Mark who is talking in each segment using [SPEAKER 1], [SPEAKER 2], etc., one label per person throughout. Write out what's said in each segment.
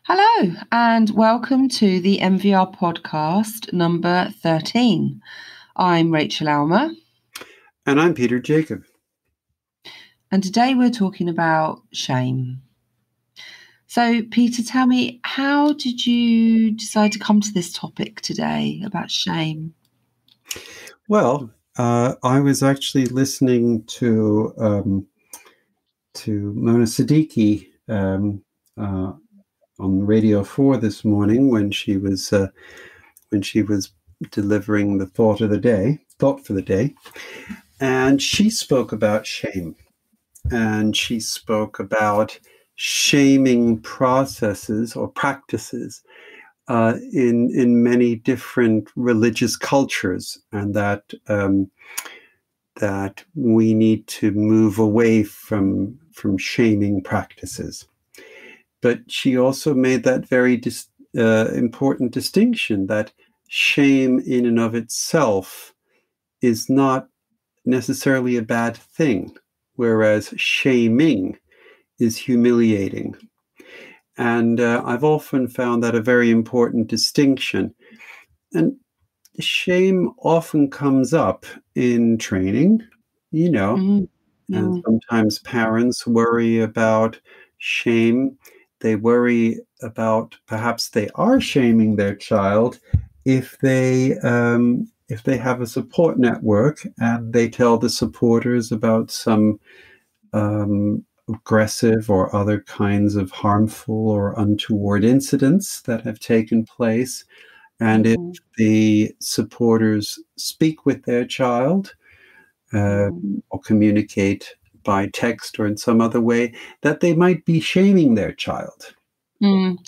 [SPEAKER 1] Hello, and welcome to the NVR Podcast number 13. I'm Rachael Aylmer.
[SPEAKER 2] And I'm Peter Jakob.
[SPEAKER 1] And today we're talking about shame. So, Peter, tell me, how did you decide to come to this topic today about shame?
[SPEAKER 2] Well, I was actually listening to Mona Siddiqui on Radio 4 this morning when she was delivering the thought for the day, and she spoke about shame, and she spoke about shaming processes or practices in many different religious cultures, and that we need to move away from shaming practices. But she also made that very important distinction that shame in and of itself is not necessarily a bad thing, whereas shaming is humiliating. And I've often found that a very important distinction. And shame often comes up in training, and sometimes parents worry about shame. They worry about perhaps they are shaming their child if they have a support network and they tell the supporters about some aggressive or other kinds of harmful or untoward incidents that have taken place. And if the supporters speak with their child or communicate by text or in some other way, that they might be shaming their child.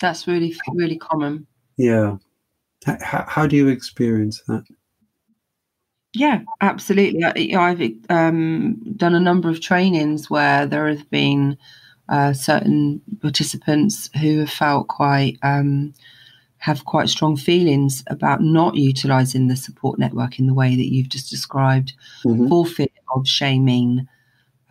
[SPEAKER 1] That's really, really common.
[SPEAKER 2] Yeah. How do you experience that?
[SPEAKER 1] Yeah, absolutely. I've done a number of trainings where there have been certain participants who have felt have quite strong feelings about not utilising the support network in the way that you've just described, for fear of shaming,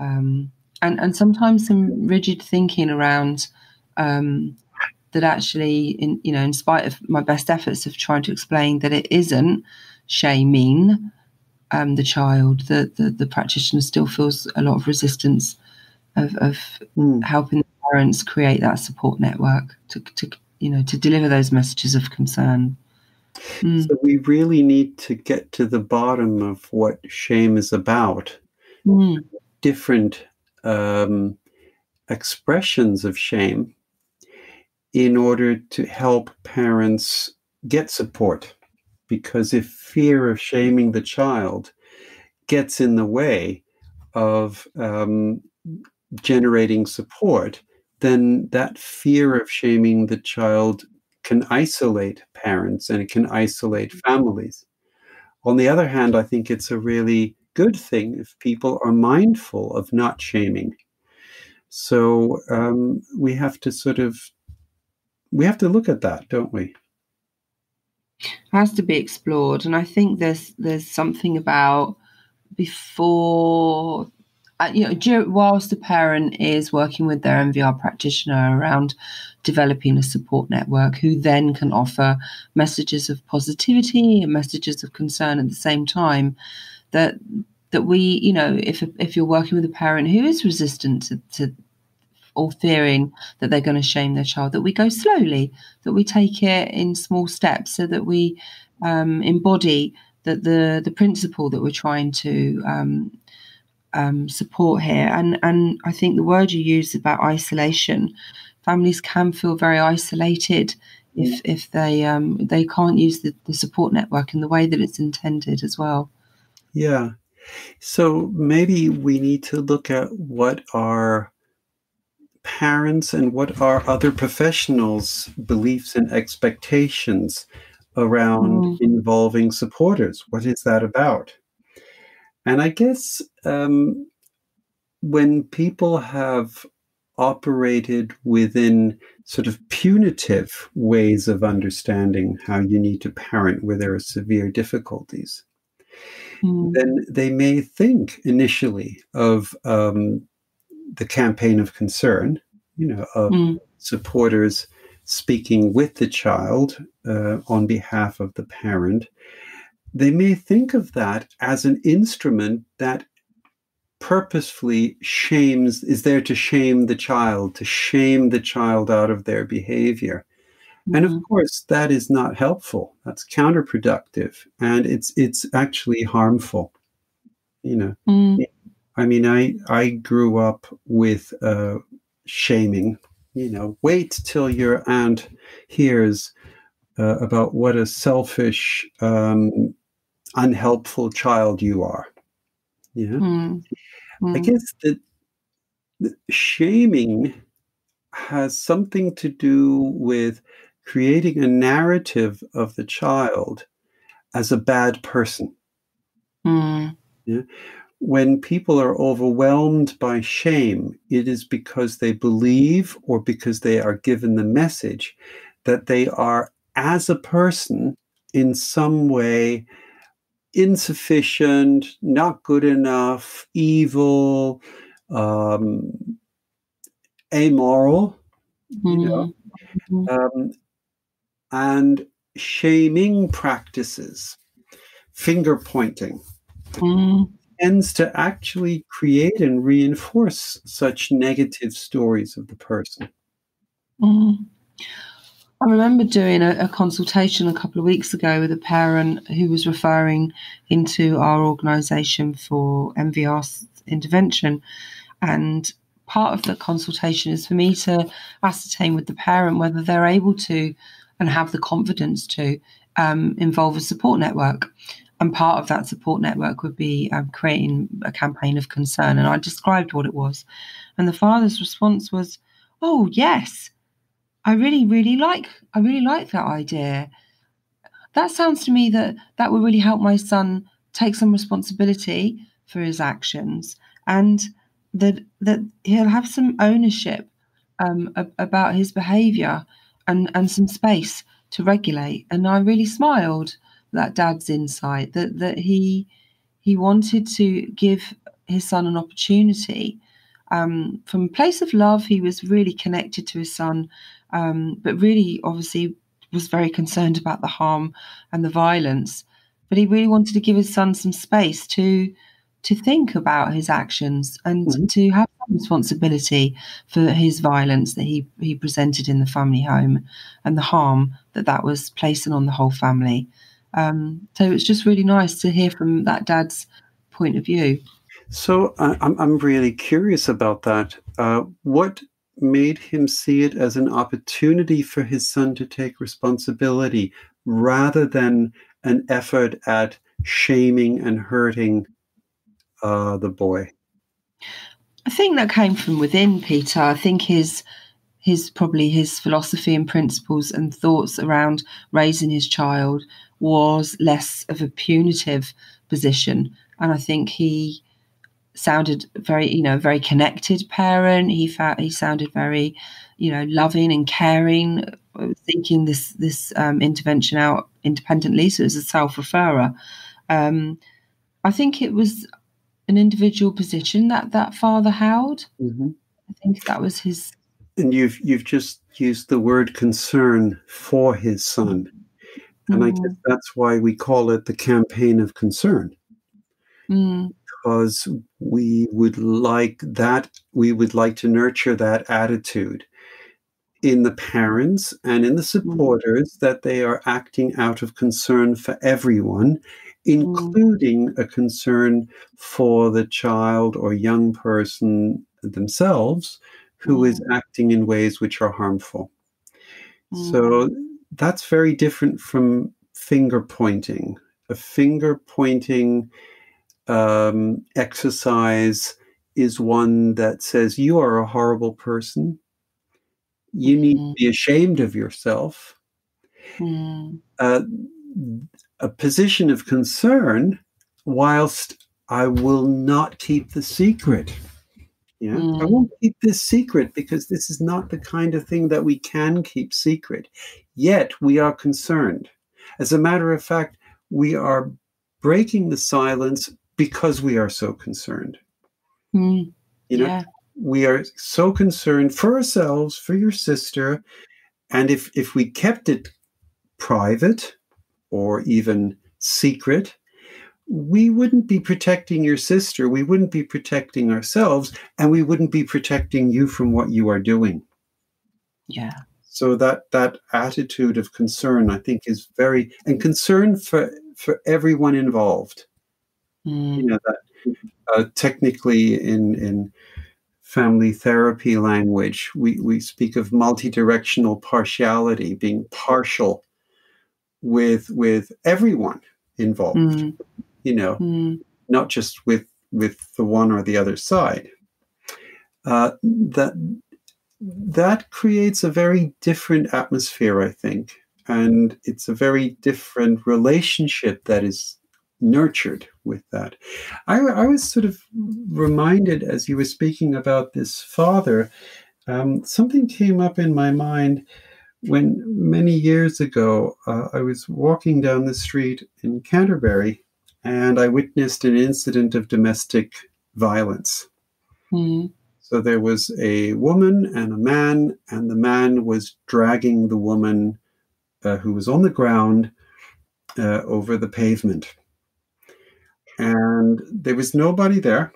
[SPEAKER 1] and sometimes some rigid thinking around that actually, in spite of my best efforts of trying to explain that it isn't shaming the child, the practitioner still feels a lot of resistance of helping the parents create that support network to deliver those messages of concern.
[SPEAKER 2] So we really need to get to the bottom of what shame is about. Different expressions of shame in order to help parents get support. Because if fear of shaming the child gets in the way of generating support, then that fear of shaming the child can isolate parents and it can isolate families. On the other hand, I think it's a really good thing if people are mindful of not shaming. So we have to look at that, don't we?
[SPEAKER 1] Has to be explored, and I think there's something about before, whilst the parent is working with their NVR practitioner around developing a support network, who then can offer messages of positivity and messages of concern at the same time, that we, if you're working with a parent who is resistant to or fearing that they're going to shame their child, that we go slowly, that we take it in small steps, so that we embody the principle that we're trying to support here. And I think the word you use about isolation, families can feel very isolated if they can't use the support network in the way that it's intended as well.
[SPEAKER 2] Yeah. So maybe we need to look at what our parents and what are other professionals' beliefs and expectations around involving supporters. What is that about? And I guess when people have operated within sort of punitive ways of understanding how you need to parent where there are severe difficulties, then they may think initially of the campaign of concern, of supporters speaking with the child on behalf of the parent, they may think of that as an instrument that purposefully is there to shame the child out of their behavior. And of course, that is not helpful. That's counterproductive, and it's actually harmful. I mean, I grew up with shaming. Wait till your aunt hears about what a selfish, unhelpful child you are. I guess that shaming has something to do with creating a narrative of the child as a bad person. When people are overwhelmed by shame, it is because they believe or because they are given the message that they are, as a person, in some way insufficient, not good enough, evil, amoral, and shaming practices, finger pointing, tends to actually create and reinforce such negative stories of the person.
[SPEAKER 1] I remember doing a consultation a couple of weeks ago with a parent who was referring into our organisation for NVR intervention. And part of the consultation is for me to ascertain with the parent whether they're able to and have the confidence to involve a support network. And part of that support network would be creating a campaign of concern. And I described what it was. And the father's response was, "Oh, yes, I really like that idea. That sounds to me that would really help my son take some responsibility for his actions, and that he'll have some ownership about his behaviour and some space to regulate." And I really smiled at that dad's insight that he wanted to give his son an opportunity. From a place of love, he was really connected to his son, but really obviously was very concerned about the harm and the violence. But he really wanted to give his son some space to think about his actions and to have some responsibility for his violence that he presented in the family home and the harm that was placing on the whole family. So it's just really nice to hear from that dad's point of view.
[SPEAKER 2] So I'm really curious about that. What made him see it as an opportunity for his son to take responsibility rather than an effort at shaming and hurting the boy?
[SPEAKER 1] I think that came from within, Peter. I think his philosophy and principles and thoughts around raising his child was less of a punitive position. And I think he sounded very connected parent. He sounded very, loving and caring, thinking this intervention out independently. So it was a self-referrer. I think it was an individual position that father held. I think that was his.
[SPEAKER 2] And you've just used the word concern for his son. And I guess that's why we call it the campaign of concern. Because we would like to nurture that attitude in the parents and in the supporters, that they are acting out of concern for everyone, including a concern for the child or young person themselves who is acting in ways which are harmful. So that's very different from finger pointing. A finger pointing exercise is one that says you are a horrible person. You need to be ashamed of yourself. A position of concern, whilst I will not keep the secret. I won't keep this secret because this is not the kind of thing that we can keep secret. Yet we are concerned. As a matter of fact, we are breaking the silence because we are so concerned. We are so concerned for ourselves, for your sister, And if we kept it private or even secret, we wouldn't be protecting your sister, we wouldn't be protecting ourselves, and we wouldn't be protecting you from what you are doing.
[SPEAKER 1] Yeah.
[SPEAKER 2] So that attitude of concern, I think, is very, and concern for everyone involved. You know, that technically in family therapy language, we speak of multidirectional partiality, being partial with everyone involved, you know, not just with the one or the other side. That creates a very different atmosphere, I think, and it's a very different relationship that is nurtured with that. I was sort of reminded as you were speaking about this father, something came up in my mind when many years ago I was walking down the street in Canterbury and I witnessed an incident of domestic violence. So there was a woman and a man, and the man was dragging the woman who was on the ground over the pavement. And there was nobody there,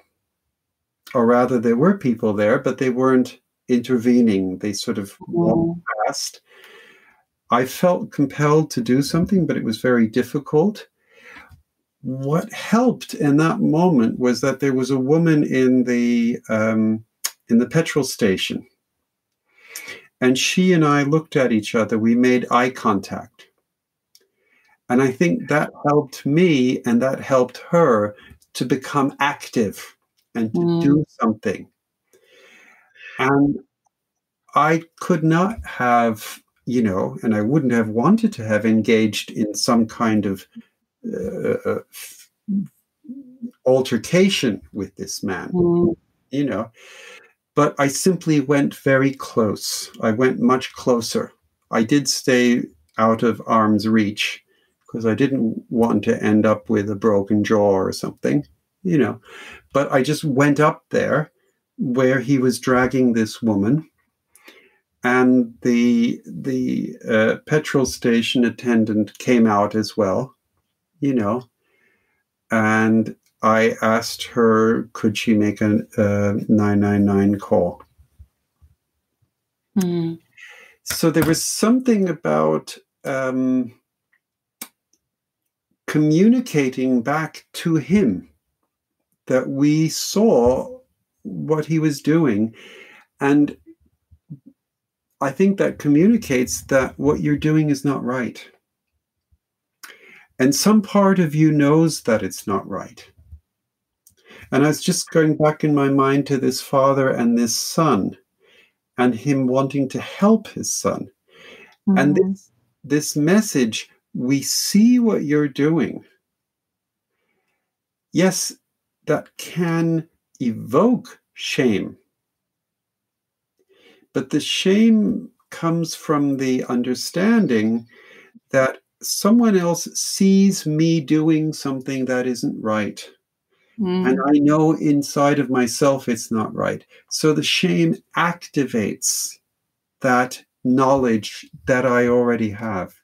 [SPEAKER 2] or rather there were people there, but they weren't intervening. They sort of walked past. I felt compelled to do something, but it was very difficult. What helped in that moment was that there was a woman in the petrol station. And she and I looked at each other. We made eye contact. And I think that helped me and that helped her to become active and to do something. And I could not have, and I wouldn't have wanted to have engaged in some kind of altercation with this man, but I simply went very close. I went much closer. I did stay out of arm's reach because I didn't want to end up with a broken jaw or something, but I just went up there where he was dragging this woman, and the petrol station attendant came out as well, and I asked her, could she make a 999 call? So there was something about communicating back to him that we saw what he was doing. And I think that communicates that what you're doing is not right. And some part of you knows that it's not right. And I was just going back in my mind to this father and this son and him wanting to help his son. And this message, we see what you're doing. Yes, that can evoke shame. But the shame comes from the understanding that someone else sees me doing something that isn't right. And I know inside of myself it's not right. So the shame activates that knowledge that I already have.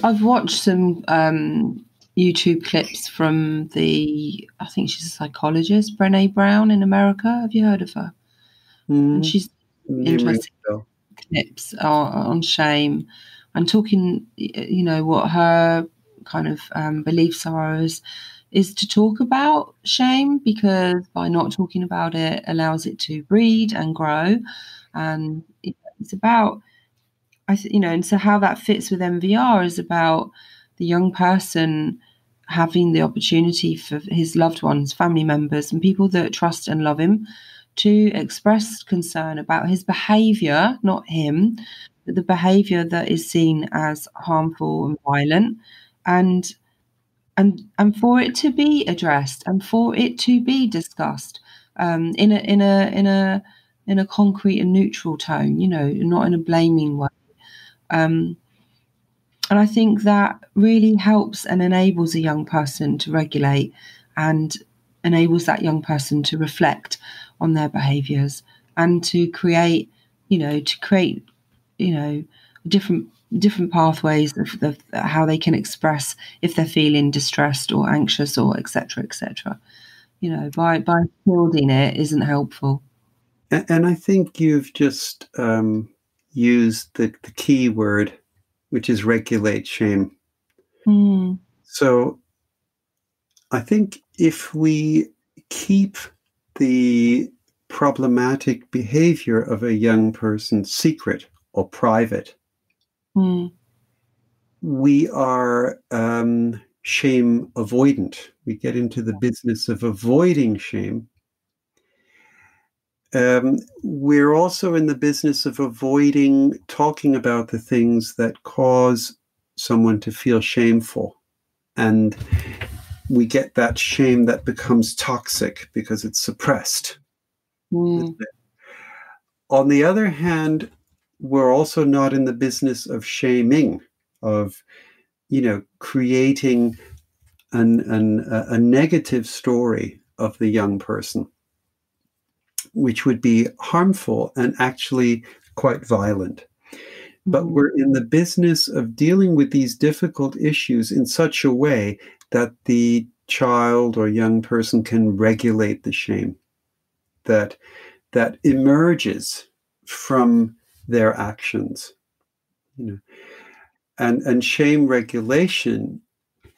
[SPEAKER 1] I've watched some YouTube clips from I think she's a psychologist, Brené Brown in America. Have you heard of her? And she's interesting clips on shame and talking, what her kind of beliefs are is to talk about shame, because by not talking about it allows it to breed and grow. And it's about, and so how that fits with NVR is about the young person having the opportunity for his loved ones, family members, and people that trust and love him to express concern about his behavior, not him, but the behavior that is seen as harmful and violent, and for it to be addressed and for it to be discussed in a concrete and neutral tone, not in a blaming way. And I think that really helps and enables a young person to regulate and enables that young person to reflect on their behaviours and to create to create, different pathways of how they can express if they're feeling distressed or anxious or etc. etc. By shielding it isn't helpful.
[SPEAKER 2] And I think you've just used the key word, which is regulate shame. So I think if we keep the problematic behavior of a young person secret or private, we are shame avoidant. We get into the business of avoiding shame. We're also in the business of avoiding talking about the things that cause someone to feel shameful. And we get that shame that becomes toxic because it's suppressed. On the other hand, we're also not in the business of shaming, of, creating a negative story of the young person, which would be harmful and actually quite violent. But we're in the business of dealing with these difficult issues in such a way that the child or young person can regulate the shame that emerges from their actions. And shame regulation,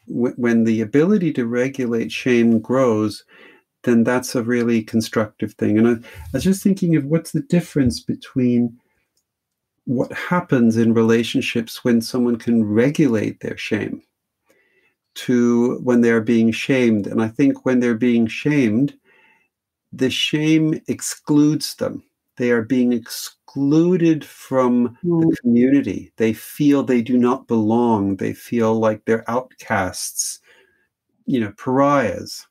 [SPEAKER 2] when the ability to regulate shame grows, then that's a really constructive thing. And I was just thinking of what's the difference between what happens in relationships when someone can regulate their shame to when they're being shamed. And I think when they're being shamed, the shame excludes them. They are being excluded from the community. They feel they do not belong. They feel like they're outcasts, pariahs.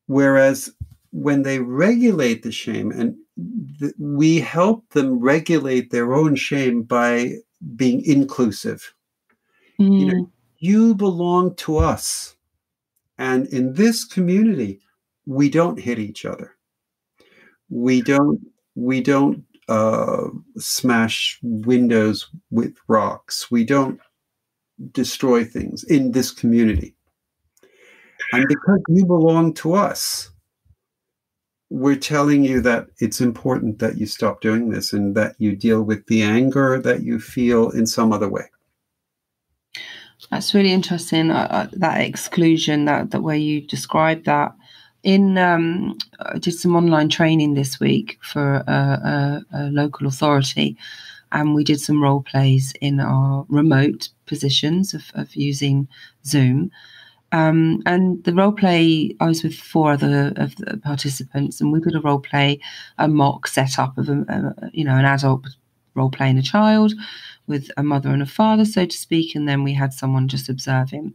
[SPEAKER 2] Whereas when they regulate the shame, and we help them regulate their own shame by being inclusive. You belong to us. And in this community, we don't hit each other. We don't smash windows with rocks. We don't destroy things in this community. And because you belong to us, we're telling you that it's important that you stop doing this and that you deal with the anger that you feel in some other way.
[SPEAKER 1] That's really interesting, that exclusion, that way you described that. I did some online training this week for a local authority, and we did some role plays in our remote positions of using Zoom. And the role play, I was with 4 other of the participants, and we did a role play, a mock setup of an adult role playing a child with a mother and a father, so to speak, and then we had someone just observing.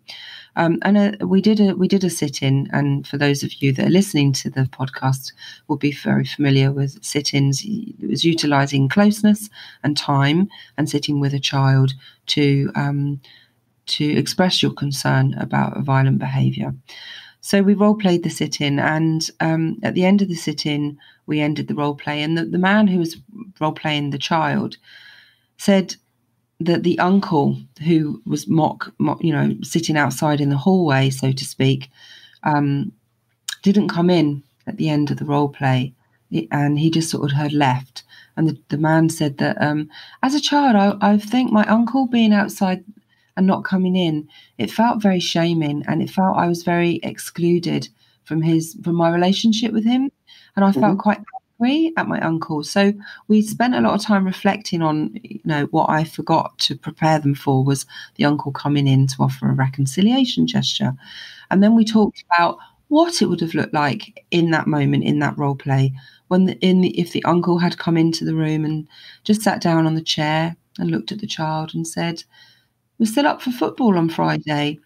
[SPEAKER 1] We did a sit-in, and for those of you that are listening to the podcast will be very familiar with sit-ins. It was utilising closeness and time and sitting with a child to express your concern about a violent behaviour. So we role played the sit-in, and at the end of the sit-in, we ended the role play, and the man who was role playing the child said that the uncle who was sitting outside in the hallway, so to speak, didn't come in at the end of the role play, and he just sort of had left. And the man said that as a child, I think my uncle being outside and not coming in, it felt very shaming, and it felt I was very excluded from my relationship with him, and I felt quite angry at my uncle. So we spent a lot of time reflecting on, what I forgot to prepare them for was the uncle coming in to offer a reconciliation gesture, and then we talked about what it would have looked like in that moment, in that role play, if the uncle had come into the room and just sat down on the chair and looked at the child and said, "We're still up for football on Friday.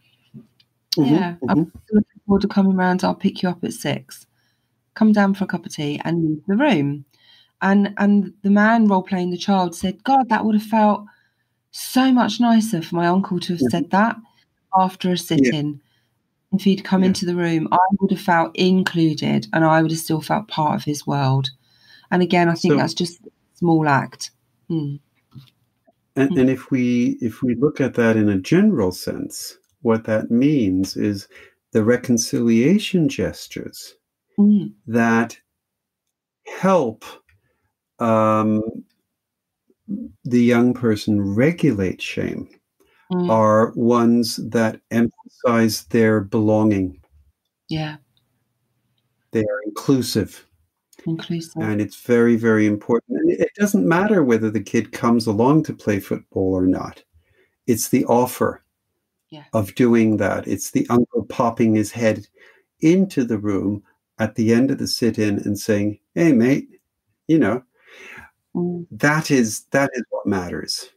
[SPEAKER 1] I'm looking forward to coming round. I'll pick you up at 6. Come down for a cup of tea," and leave the room. And the man role playing the child said, "God, that would have felt so much nicer for my uncle to have said that after a sit-in. If he'd come into the room, I would have felt included, and I would have still felt part of his world." And again, I think that's just small act. Mm.
[SPEAKER 2] And if we look at that in a general sense, what that means is the reconciliation gestures that help the young person regulate shame are ones that emphasize their belonging.
[SPEAKER 1] Yeah.
[SPEAKER 2] They are inclusive. And it's very, very important. And it doesn't matter whether the kid comes along to play football or not. It's the offer of doing that. It's the uncle popping his head into the room at the end of the sit-in and saying, "Hey, mate, that is what matters."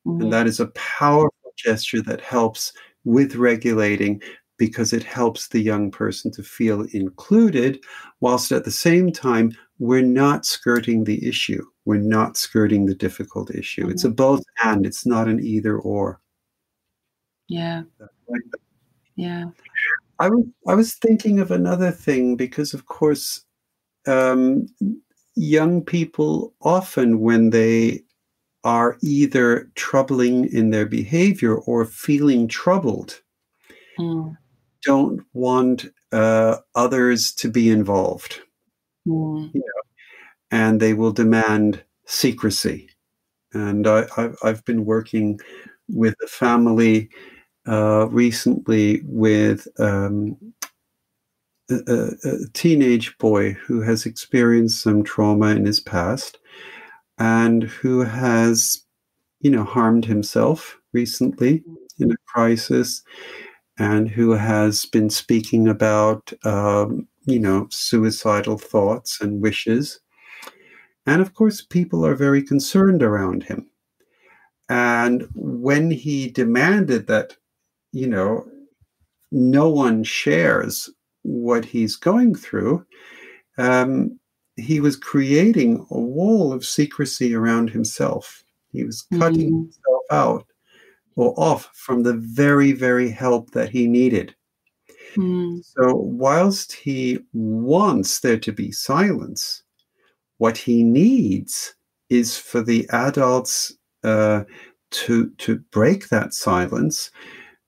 [SPEAKER 2] And that is a powerful gesture that helps with regulating, because it helps the young person to feel included, whilst at the same time, we're not skirting the issue. We're not skirting the difficult issue. It's a both and. It's not an either or.
[SPEAKER 1] Yeah. Yeah.
[SPEAKER 2] I was thinking of another thing, because, of course, young people often, when they are either troubling in their behavior or feeling troubled, don't want others to be involved. And they will demand secrecy. And I've been working with a family recently with a teenage boy who has experienced some trauma in his past and who has, harmed himself recently in a crisis, and who has been speaking about, suicidal thoughts and wishes. And of course, people are very concerned around him. And when he demanded that, no one shares what he's going through, he was creating a wall of secrecy around himself. He was cutting himself out or off from the very, very help that he needed. So whilst he wants there to be silence, what he needs is for the adults to break that silence,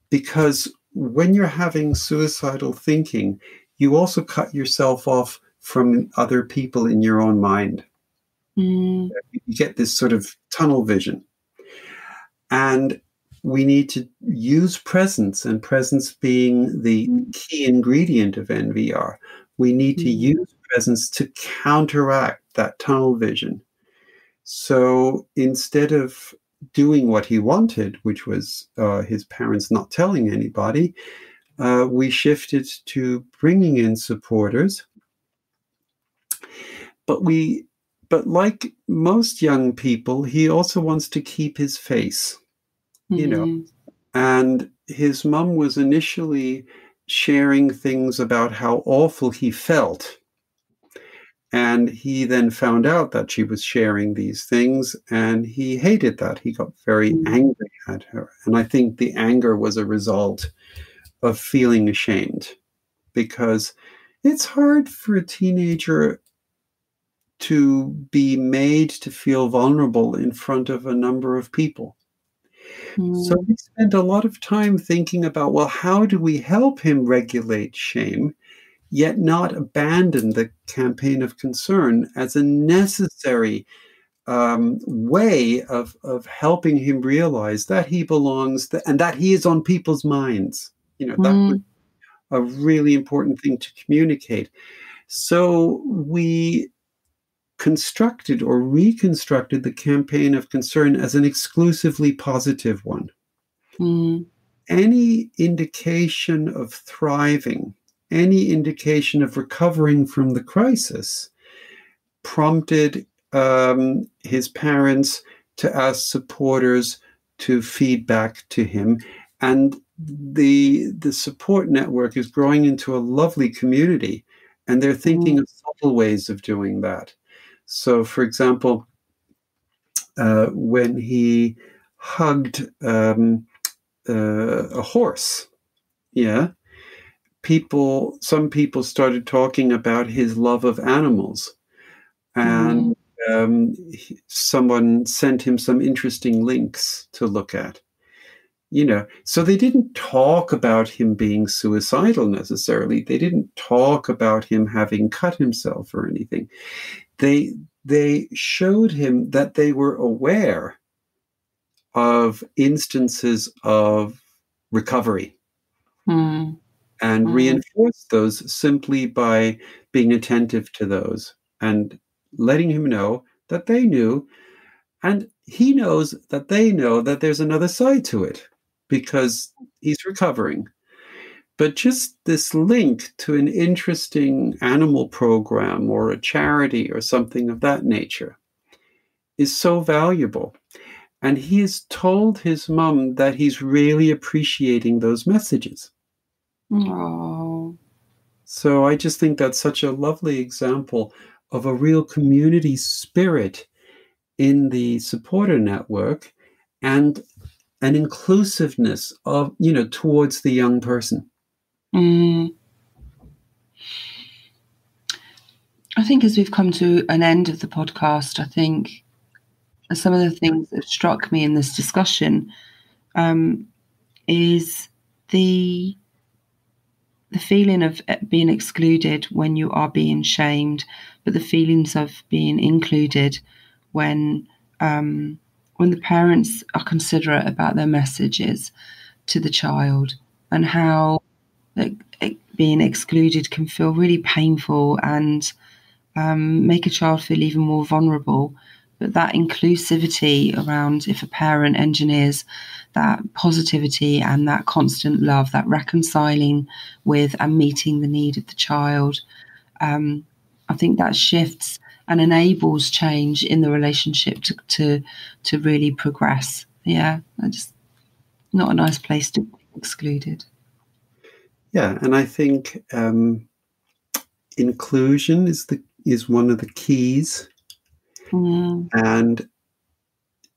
[SPEAKER 2] because when you're having suicidal thinking, you also cut yourself off from other people in your own mind. You get this sort of tunnel vision. And we need to use presence, and presence being the key ingredient of NVR. We need to use presence to counteract that tunnel vision. So instead of doing what he wanted, which was his parents not telling anybody, we shifted to bringing in supporters. But like most young people, he also wants to keep his face, and his mum was initially sharing things about how awful he felt. And he then found out that she was sharing these things, and he hated that. He got very angry at her. And I think the anger was a result of feeling ashamed, because it's hard for a teenager to be made to feel vulnerable in front of a number of people. So we spent a lot of time thinking about, well, how do we help him regulate shame, yet not abandon the campaign of concern as a necessary way of helping him realize that he belongs and that he is on people's minds. That was a really important thing to communicate. So we constructed or reconstructed the campaign of concern as an exclusively positive one. Any indication of thriving, any indication of recovering from the crisis prompted his parents to ask supporters to feed back to him. And the support network is growing into a lovely community, and they're thinking of subtle ways of doing that. So, for example, when he hugged a horse, some people started talking about his love of animals, and someone sent him some interesting links to look at. So they didn't talk about him being suicidal necessarily. They didn't talk about him having cut himself or anything. They showed him that they were aware of instances of recovery and reinforced those simply by being attentive to those and letting him know that they knew, and he knows that they know that there's another side to it because he's recovering. But just this link to an interesting animal program or a charity or something of that nature is so valuable. And he has told his mum that he's really appreciating those messages.
[SPEAKER 1] Oh.
[SPEAKER 2] So I just think that's such a lovely example of a real community spirit in the supporter network and an inclusiveness of, towards the young person.
[SPEAKER 1] I think as we've come to an end of the podcast, I think some of the things that struck me in this discussion is the feeling of being excluded when you are being shamed, but the feelings of being included when the parents are considerate about their messages to the child, and how being excluded can feel really painful and make a child feel even more vulnerable. But that inclusivity around, if a parent engineers that positivity and that constant love, that reconciling with and meeting the need of the child, I think that shifts and enables change in the relationship to really progress. Yeah, just not a nice place to be excluded.
[SPEAKER 2] Yeah, and I think inclusion is one of the keys. And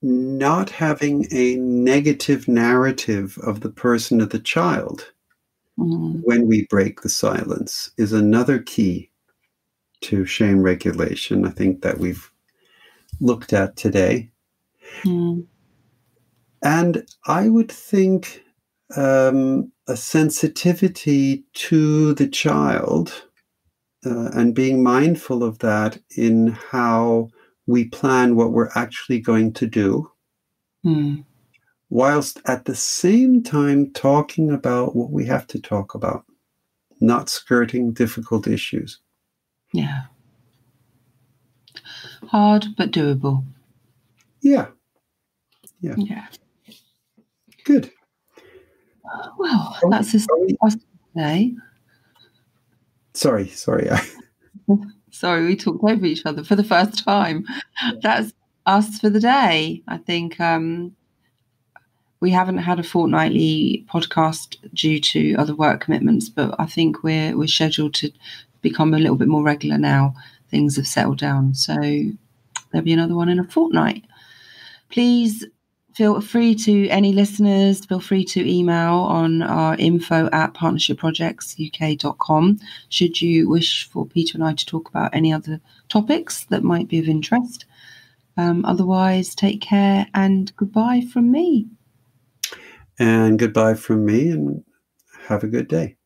[SPEAKER 2] not having a negative narrative of the person or the child when we break the silence is another key to shame regulation, I think, that we've looked at today. And I would think a sensitivity to the child and being mindful of that in how we plan what we're actually going to do, whilst at the same time talking about what we have to talk about, not skirting difficult issues.
[SPEAKER 1] Yeah. Hard, but doable.
[SPEAKER 2] Yeah. Good.
[SPEAKER 1] Well, that's us today.
[SPEAKER 2] Sorry.
[SPEAKER 1] Sorry, we talked over each other for the first time. That's us for the day. I think we haven't had a fortnightly podcast due to other work commitments, but I think we're scheduled to become a little bit more regular now. Things have settled down, so there'll be another one in a fortnight. Please feel free to, any listeners, feel free to email on our info@partnershipprojectsuk.com should you wish for Peter and I to talk about any other topics that might be of interest. Otherwise, take care and goodbye from me.
[SPEAKER 2] And goodbye from me, and have a good day.